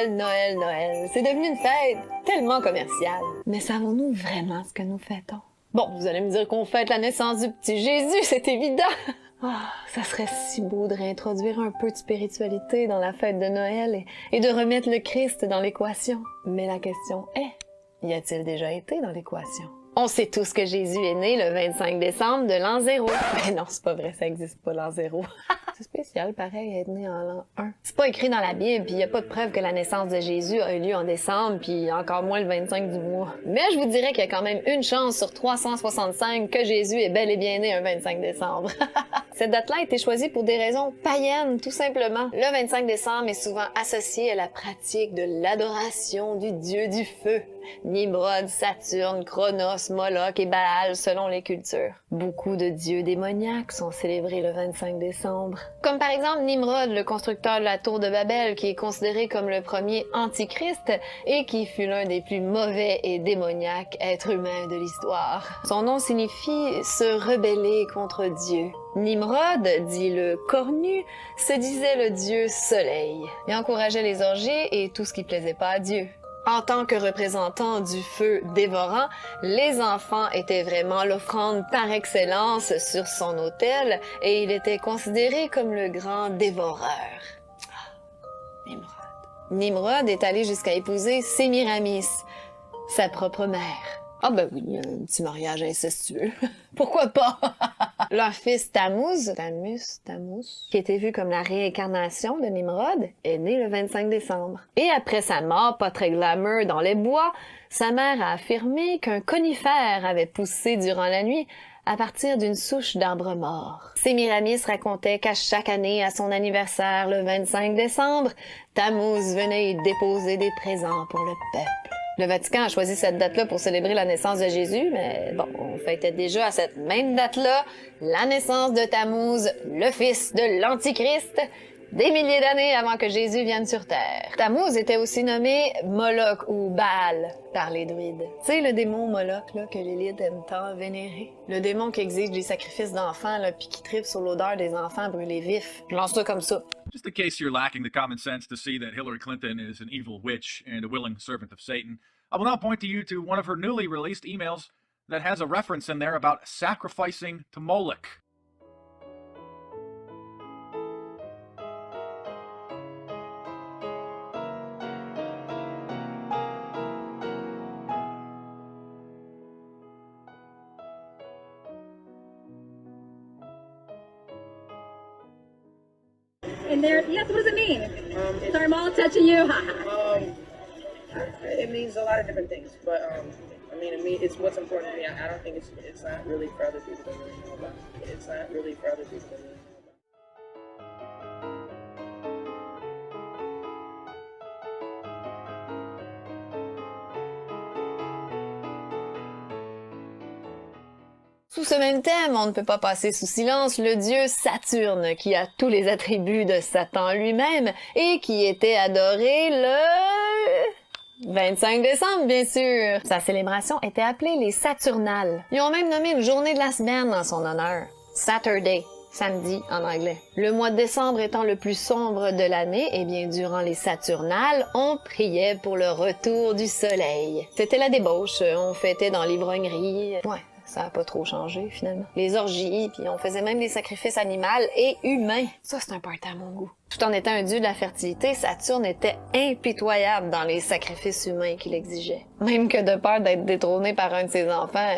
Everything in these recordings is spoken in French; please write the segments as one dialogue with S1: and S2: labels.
S1: Noël, Noël, Noël. C'est devenu une fête tellement commerciale. Mais savons-nous vraiment ce que nous fêtons? Bon, vous allez me dire qu'on fête la naissance du petit Jésus, c'est évident. Ah, ça serait si beau de réintroduire un peu de spiritualité dans la fête de Noël et de remettre le Christ dans l'équation. Mais la question est, y a-t-il déjà été dans l'équation? On sait tous que Jésus est né le 25 décembre de l'an 0. Mais non, c'est pas vrai, ça existe pas l'an 0. C'est spécial, pareil, être né en l'an 1. C'est pas écrit dans la Bible, puis y a pas de preuve que la naissance de Jésus a eu lieu en décembre, puis encore moins le 25 du mois. Mais je vous dirais qu'il y a quand même une chance sur 365 que Jésus est bel et bien né un 25 décembre. Cette date-là a été choisie pour des raisons païennes, tout simplement. Le 25 décembre est souvent associé à la pratique de l'adoration du dieu du feu. Nimrod, Saturne, Chronos, Moloch et Baal selon les cultures. Beaucoup de dieux démoniaques sont célébrés le 25 décembre. Comme par exemple Nimrod, le constructeur de la tour de Babel, qui est considéré comme le premier antichrist et qui fut l'un des plus mauvais et démoniaques êtres humains de l'histoire. Son nom signifie se rebeller contre Dieu. Nimrod, dit le cornu, se disait le dieu soleil et encourageait les orgies et tout ce qui plaisait pas à Dieu. En tant que représentant du feu dévorant, les enfants étaient vraiment l'offrande par excellence sur son autel et il était considéré comme le grand dévoreur. Nimrod. Nimrod est allé jusqu'à épouser Sémiramis, sa propre mère. Ah ben oui, un petit mariage incestueux. Pourquoi pas? Leur fils Tammuz, qui était vu comme la réincarnation de Nimrod, est né le 25 décembre. Et après sa mort, pas très glamour dans les bois, sa mère a affirmé qu'un conifère avait poussé durant la nuit à partir d'une souche d'arbre mort. Sémiramis racontait qu'à chaque année, à son anniversaire, le 25 décembre, Tammuz venait y déposer des présents pour le peuple. Le Vatican a choisi cette date-là pour célébrer la naissance de Jésus, mais bon, on fêtait déjà à cette même date-là la naissance de Tammuz, le fils de l'Antichrist, des milliers d'années avant que Jésus vienne sur Terre. Tammuz était aussi nommé Moloch ou Baal par les druides. Tu sais, le démon Moloch là, que l'élite aime tant vénérer. Le démon qui exige des sacrifices d'enfants là, puis qui tripe sur l'odeur des enfants brûlés vifs. Je lance ça comme ça.
S2: Just in case you're lacking the common sense to see that Hillary Clinton is an evil witch and a willing servant of Satan, I will now point you to one of her newly released emails that has a reference in there about sacrificing to Moloch.
S3: And there, yes, what does it mean? Sorry, I'm all touching you.
S4: It means a lot of different things, but it's what's important to me. I don't think it's not really for other people to really know about. It's not really for other people to really know about.
S1: Sous ce même thème, on ne peut pas passer sous silence le dieu Saturne, qui a tous les attributs de Satan lui-même et qui était adoré le 25 décembre, bien sûr. Sa célébration était appelée les Saturnales. Ils ont même nommé une journée de la semaine en son honneur. Saturday. Samedi en anglais. Le mois de décembre étant le plus sombre de l'année, eh bien, durant les Saturnales, on priait pour le retour du soleil. C'était la débauche, on fêtait dans l'ivrognerie. Ouais. Ça a pas trop changé, finalement. Les orgies, puis on faisait même des sacrifices animaux et humains. Ça, c'est un party à mon goût. Tout en étant un dieu de la fertilité, Saturne était impitoyable dans les sacrifices humains qu'il exigeait. Même que de peur d'être détrôné par un de ses enfants,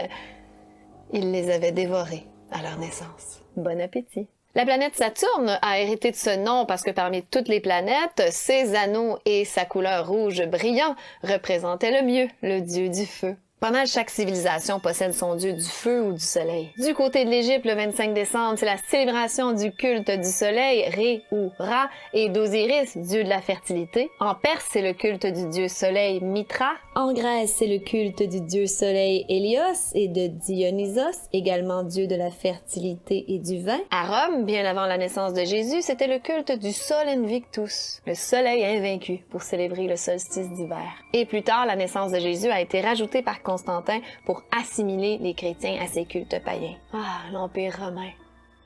S1: il les avait dévorés à leur naissance. Bon appétit! La planète Saturne a hérité de ce nom parce que parmi toutes les planètes, ses anneaux et sa couleur rouge brillant représentaient le mieux le dieu du feu. Pas mal chaque civilisation possède son dieu du feu ou du soleil. Du côté de l'Égypte, le 25 décembre, c'est la célébration du culte du soleil, Ré ou Ra, et d'Osiris, dieu de la fertilité. En Perse, c'est le culte du dieu soleil Mitra. En Grèce, c'est le culte du dieu soleil Hélios et de Dionysos, également dieu de la fertilité et du vin. À Rome, bien avant la naissance de Jésus, c'était le culte du Sol Invictus, le soleil invaincu, pour célébrer le solstice d'hiver. Et plus tard, la naissance de Jésus a été rajoutée par Constantin pour assimiler les chrétiens à ses cultes païens. Ah, l'Empire romain.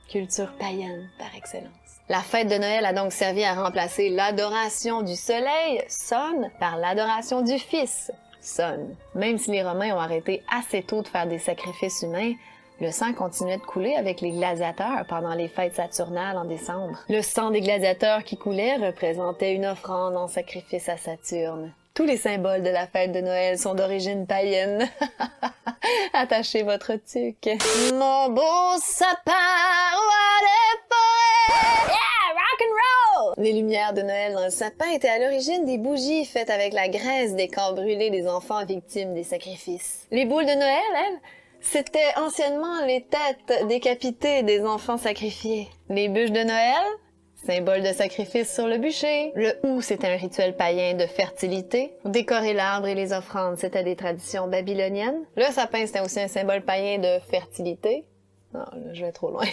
S1: Culture païenne par excellence. La fête de Noël a donc servi à remplacer l'adoration du soleil, Sun, par l'adoration du fils, Sun. Même si les Romains ont arrêté assez tôt de faire des sacrifices humains, le sang continuait de couler avec les gladiateurs pendant les fêtes saturnales en décembre. Le sang des gladiateurs qui coulait représentait une offrande en sacrifice à Saturne. Tous les symboles de la fête de Noël sont d'origine païenne. Attachez votre tuque. Mon beau sapin, roi des forêts! Yeah, rock and roll! Les lumières de Noël dans le sapin étaient à l'origine des bougies faites avec la graisse des corps brûlés des enfants victimes des sacrifices. Les boules de Noël, elles, c'était anciennement les têtes décapitées des enfants sacrifiés. Les bûches de Noël, symbole de sacrifice sur le bûcher. Le hou, c'était un rituel païen de fertilité. Décorer l'arbre et les offrandes, c'était des traditions babyloniennes. Le sapin, c'était aussi un symbole païen de fertilité. Non, là, je vais trop loin.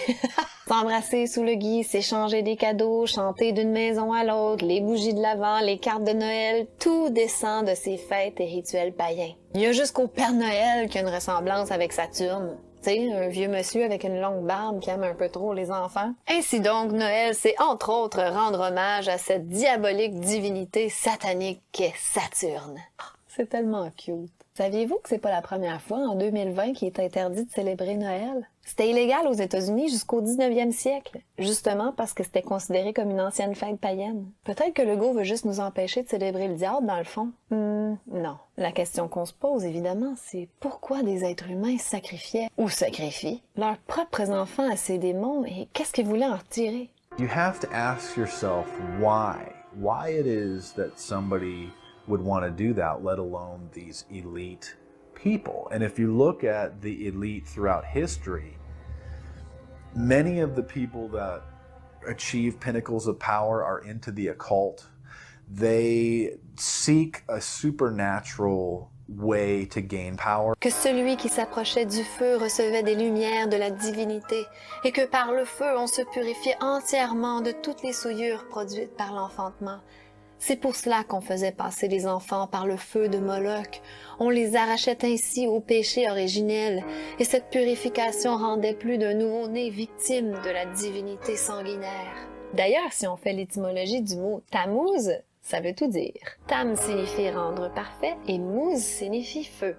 S1: S'embrasser sous le gui, s'échanger des cadeaux, chanter d'une maison à l'autre, les bougies de l'Avent, les cartes de Noël, tout descend de ces fêtes et rituels païens. Il y a jusqu'au Père Noël qui a une ressemblance avec Saturne. Tu sais, un vieux monsieur avec une longue barbe qui aime un peu trop les enfants. Ainsi donc, Noël, c'est entre autres rendre hommage à cette diabolique divinité satanique qu'est Saturne. C'est tellement cute. Saviez-vous que c'est pas la première fois en 2020 qu'il est interdit de célébrer Noël? C'était illégal aux États-Unis jusqu'au 19e siècle, justement parce que c'était considéré comme une ancienne fête païenne. Peut-être que Legault veut juste nous empêcher de célébrer le diable, dans le fond. Non. La question qu'on se pose, évidemment, c'est pourquoi des êtres humains sacrifiaient, ou sacrifient, leurs propres enfants à ces démons et qu'est-ce qu'ils voulaient en retirer?
S5: You have to ask yourself why it is that somebody would want to do that, let alone these elite people. And if you look at the elite throughout history, many of the people that achieve pinnacles of power are into the occult. They seek a supernatural way to gain power.
S1: Que celui qui s'approchait du feu recevait des lumières de la divinité et que par le feu on se purifiait entièrement de toutes les souillures produites par l'enfantement. C'est pour cela qu'on faisait passer les enfants par le feu de Moloch. On les arrachait ainsi au péché originel, et cette purification rendait plus d'un nouveau-né victime de la divinité sanguinaire. D'ailleurs, si on fait l'étymologie du mot Tammuz, ça veut tout dire. Tam signifie rendre parfait et Muz signifie feu.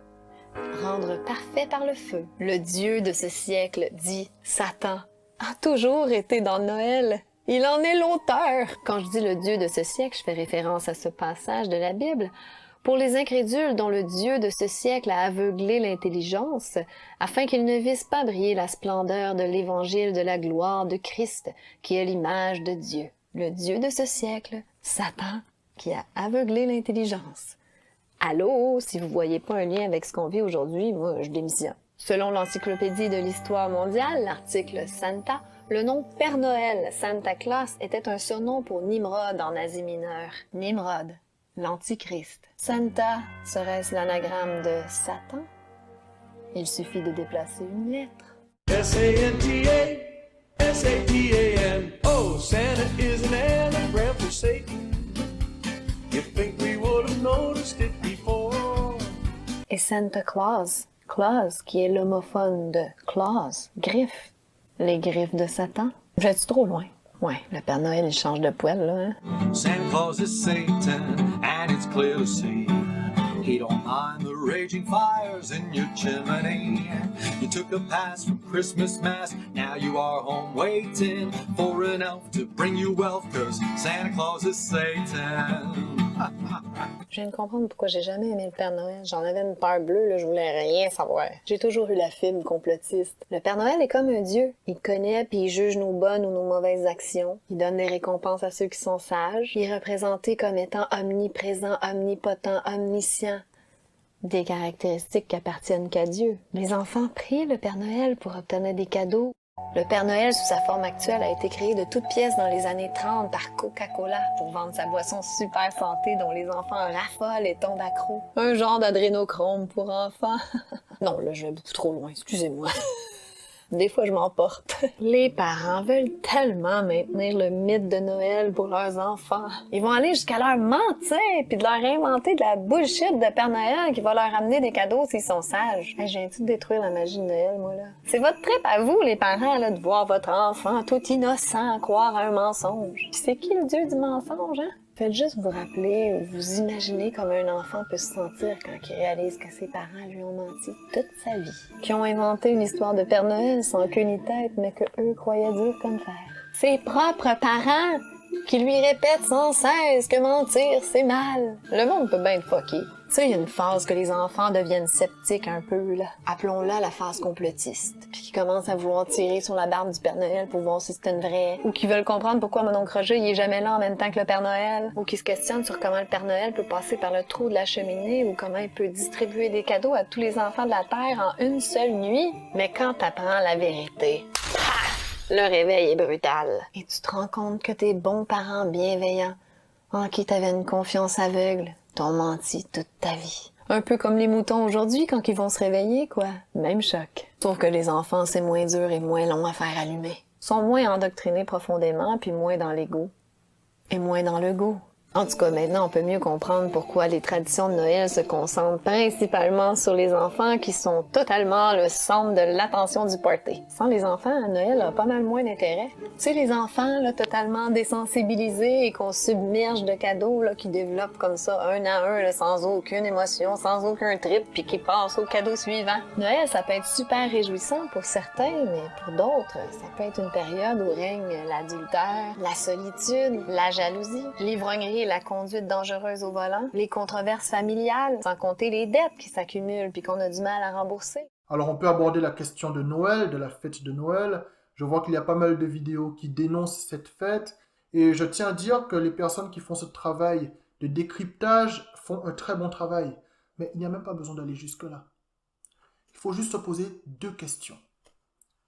S1: Rendre parfait par le feu. Le dieu de ce siècle, dit Satan, a toujours été dans Noël. Il en est l'auteur. Quand je dis le Dieu de ce siècle, je fais référence à ce passage de la Bible. Pour les incrédules dont le Dieu de ce siècle a aveuglé l'intelligence, afin qu'ils ne vissent pas briller la splendeur de l'évangile de la gloire de Christ, qui est l'image de Dieu. Le Dieu de ce siècle, Satan, qui a aveuglé l'intelligence. Allô, si vous voyez pas un lien avec ce qu'on vit aujourd'hui, moi, je démissionne. Selon l'Encyclopédie de l'Histoire mondiale, l'article Santa, le nom Père Noël, Santa Claus, était un surnom pour Nimrod en Asie mineure. Nimrod, l'Antichrist. Santa, serait-ce l'anagramme de Satan? Il suffit de déplacer une lettre.
S6: S-A-N-T-A, S-A-T-A-N. Oh, Santa is an anagram for Satan. You think we would have noticed it before?
S1: Et Santa Claus, Claus, qui est l'homophone de claws, griffe. Les griffes de Satan. Vais-tu trop loin? Ouais, le Père Noël, il change de poil, là, hein?
S6: Santa Claus is Satan, and it's clear to see. He don't mind the raging fires in your chimney. You took a pass from Christmas Mass, now you are home waiting for an elf to bring you wealth, 'cause Santa Claus is Satan.
S1: Je viens de comprendre pourquoi j'ai jamais aimé le Père Noël. J'en avais une peur bleue, là, je voulais rien savoir. J'ai toujours eu la fibre complotiste. Le Père Noël est comme un dieu. Il connaît puis il juge nos bonnes ou nos mauvaises actions. Il donne des récompenses à ceux qui sont sages. Il est représenté comme étant omniprésent, omnipotent, omniscient. Des caractéristiques qui appartiennent qu'à Dieu. Les enfants prient le Père Noël pour obtenir des cadeaux. Le Père Noël, sous sa forme actuelle, a été créé de toutes pièces dans les années 30 par Coca-Cola pour vendre sa boisson super santé dont les enfants raffolent et tombent accros. Un genre d'adrénochrome pour enfants. Non, là, je vais beaucoup trop loin, excusez-moi. Des fois, je m'emporte. Les parents veulent tellement maintenir le mythe de Noël pour leurs enfants. Ils vont aller jusqu'à leur mentir puis de leur inventer de la bullshit de Père Noël qui va leur amener des cadeaux s'ils sont sages. Hey, j'ai envie de détruire la magie de Noël, moi, là. C'est votre trip à vous, les parents, là, de voir votre enfant tout innocent croire à un mensonge. Puis c'est qui le dieu du mensonge, hein? Faites juste vous rappeler ou vous imaginer comment un enfant peut se sentir quand il réalise que ses parents lui ont menti toute sa vie. Qui ont inventé une histoire de Père Noël sans queue ni tête, mais que eux croyaient dur comme fer. Ses propres parents qui lui répètent sans cesse que mentir, c'est mal. Le monde peut bien être fucké. Tu sais, il y a une phase que les enfants deviennent sceptiques un peu, là. Appelons-la la phase complotiste. Puis qui commencent à vouloir tirer sur la barbe du Père Noël pour voir si c'est une vraie. Ou qui veulent comprendre pourquoi mon oncle Roger, il est jamais là en même temps que le Père Noël. Ou qui se questionnent sur comment le Père Noël peut passer par le trou de la cheminée ou comment il peut distribuer des cadeaux à tous les enfants de la Terre en une seule nuit. Mais quand t'apprends la vérité, le réveil est brutal. Et tu te rends compte que tes bons parents bienveillants, en qui t'avais une confiance aveugle, t'ont menti toute ta vie. Un peu comme les moutons aujourd'hui quand ils vont se réveiller, quoi. Même choc. Sauf que les enfants, c'est moins dur et moins long à faire allumer. Sont moins endoctrinés profondément, puis moins dans l'ego. Et moins dans le goût. En tout cas, maintenant, on peut mieux comprendre pourquoi les traditions de Noël se concentrent principalement sur les enfants qui sont totalement le centre de l'attention du party. Sans les enfants, Noël a pas mal moins d'intérêt. Tu sais, les enfants, là, totalement désensibilisés et qu'on submerge de cadeaux, là, qui développent comme ça, un à un, là, sans aucune émotion, sans aucun trip, puis qui passent au cadeau suivant. Noël, ça peut être super réjouissant pour certains, mais pour d'autres, ça peut être une période où règne l'adultère, la solitude, la jalousie, l'ivrognerie, la conduite dangereuse au volant, les controverses familiales, sans compter les dettes qui s'accumulent puis qu'on a du mal à rembourser.
S7: Alors on peut aborder la question de Noël, de la fête de Noël. Je vois qu'il y a pas mal de vidéos qui dénoncent cette fête. Et je tiens à dire que les personnes qui font ce travail de décryptage font un très bon travail. Mais il n'y a même pas besoin d'aller jusque-là. Il faut juste se poser deux questions.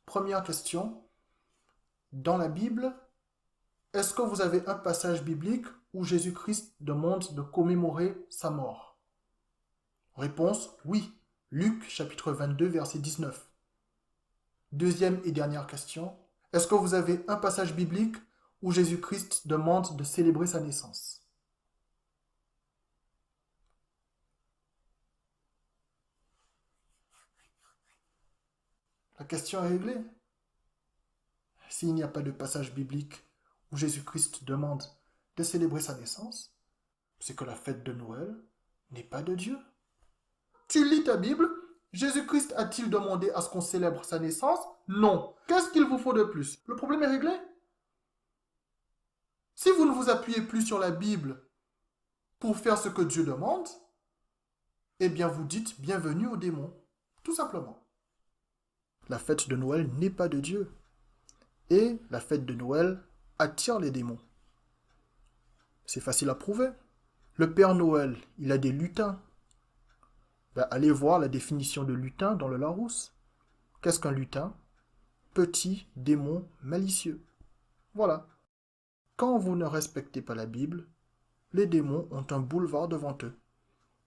S7: Première question, dans la Bible, est-ce que vous avez un passage biblique où Jésus-Christ demande de commémorer sa mort? Réponse, oui. Luc, chapitre 22, verset 19. Deuxième et dernière question. Est-ce que vous avez un passage biblique où Jésus-Christ demande de célébrer sa naissance? La question est réglée. S'il n'y a pas de passage biblique où Jésus-Christ demande de célébrer sa naissance, c'est que la fête de Noël n'est pas de Dieu. Tu lis ta Bible, Jésus-Christ a-t-il demandé à ce qu'on célèbre sa naissance? Non. Qu'est-ce qu'il vous faut de plus? Le problème est réglé. Si vous ne vous appuyez plus sur la Bible pour faire ce que Dieu demande, eh bien vous dites bienvenue aux démons, tout simplement. La fête de Noël n'est pas de Dieu. Et la fête de Noël attire les démons. C'est facile à prouver. Le Père Noël, il a des lutins. Allez voir la définition de lutin dans le Larousse. Qu'est-ce qu'un lutin? Petit démon malicieux. Voilà. Quand vous ne respectez pas la Bible, les démons ont un boulevard devant eux.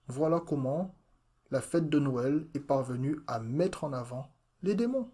S7: Voilà comment la fête de Noël est parvenue à mettre en avant les démons.